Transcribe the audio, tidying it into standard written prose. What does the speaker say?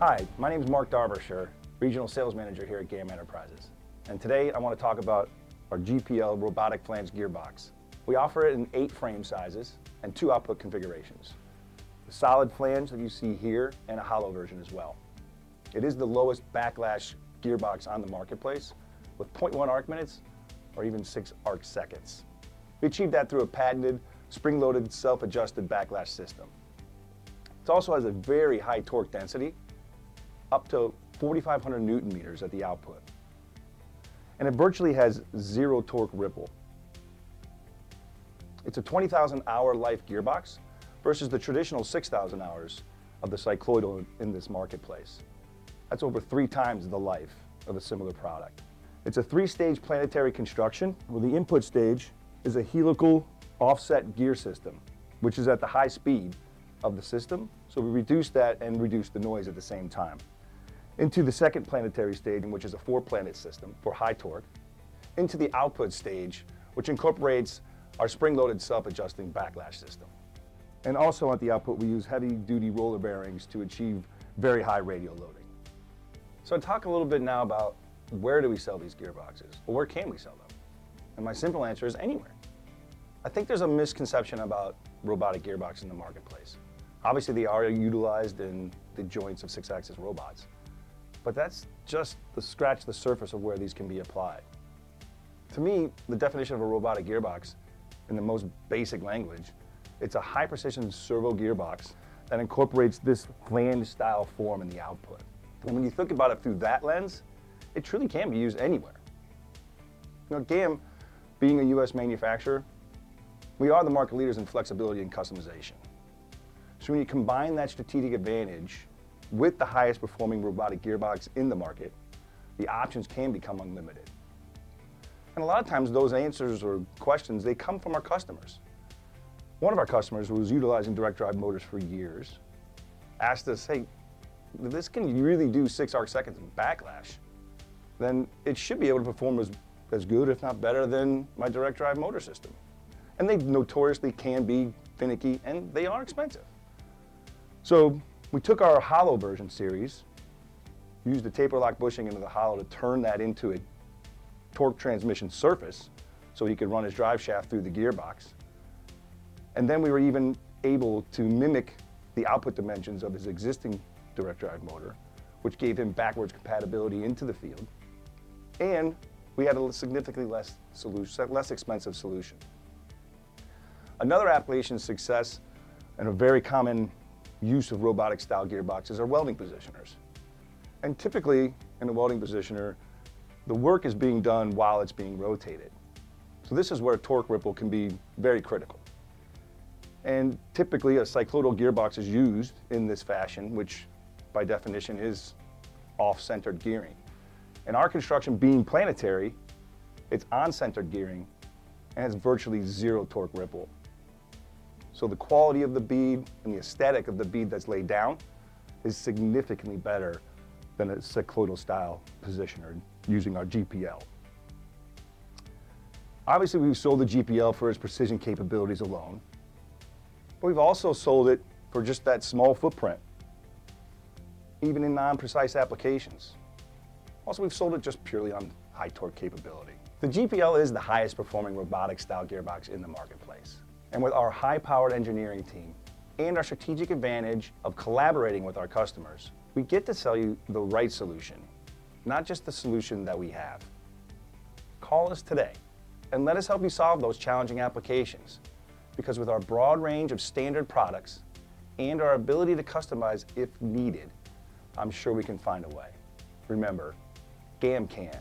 Hi, my name is Mark Darbyshire, Regional Sales Manager here at GAM Enterprises. And today I want to talk about our GPL Robotic Flange Gearbox. We offer it in 8 frame sizes and 2 output configurations. The solid flange that you see here and a hollow version as well. It is the lowest backlash gearbox on the marketplace with 0.1 arc minutes or even 6 arc seconds. We achieved that through a patented spring-loaded self-adjusted backlash system. It also has a very high torque density, up to 4,500 Newton meters at the output. And it virtually has 0 torque ripple. It's a 20,000 hour life gearbox versus the traditional 6,000 hours of the cycloidal in this marketplace. That's over 3 times the life of a similar product. It's a 3-stage planetary construction where the input stage is a helical offset gear system, which is at the high speed of the system. So we reduce that and reduce the noise at the same time. Into the second planetary stage, which is a 4-planet system for high torque. Into the output stage, which incorporates our spring-loaded self-adjusting backlash system. And also at the output, we use heavy-duty roller bearings to achieve very high radial loading. So I'll talk a little bit now about where do we sell these gearboxes? Or where can we sell them? And my simple answer is anywhere. I think there's a misconception about robotic gearboxes in the marketplace. Obviously, they are utilized in the joints of 6-axis robots, but that's just scratch the surface of where these can be applied. To me, the definition of a robotic gearbox, in the most basic language, it's a high-precision servo gearbox that incorporates this flange-style form in the output. And when you think about it through that lens, it truly can be used anywhere. You know, GAM, being a U.S. manufacturer, we are the market leaders in flexibility and customization. So when you combine that strategic advantage with the highest performing robotic gearbox in the market, the options can become unlimited. And a lot of times those answers or questions, they come from our customers. One of our customers who was utilizing direct drive motors for years asked us, hey, if this can really do 6 arc seconds of backlash, then it should be able to perform as good, if not better, than my direct drive motor system. And they notoriously can be finicky and they are expensive. So we took our hollow version series, used the taper lock bushing into the hollow to turn that into a torque transmission surface so he could run his drive shaft through the gearbox. And then we were even able to mimic the output dimensions of his existing direct drive motor, which gave him backwards compatibility into the field. And we had a significantly less expensive solution. Another application success and a very common use of robotic style gearboxes are welding positioners. And typically in a welding positioner, the work is being done while it's being rotated. So this is where torque ripple can be very critical. And typically a cycloidal gearbox is used in this fashion, which by definition is off-centered gearing. In our construction being planetary, it's on-centered gearing and has virtually 0 torque ripple. So the quality of the bead and the aesthetic of the bead that's laid down is significantly better than a cycloidal style positioner using our GPL. Obviously, we've sold the GPL for its precision capabilities alone, but we've also sold it for just that small footprint, even in non-precise applications. Also, we've sold it just purely on high torque capability. The GPL is the highest performing robotic style gearbox in the marketplace. And with our high-powered engineering team and our strategic advantage of collaborating with our customers, we get to sell you the right solution, not just the solution that we have. Call us today and let us help you solve those challenging applications, because with our broad range of standard products and our ability to customize if needed, I'm sure we can find a way. Remember, GAM can.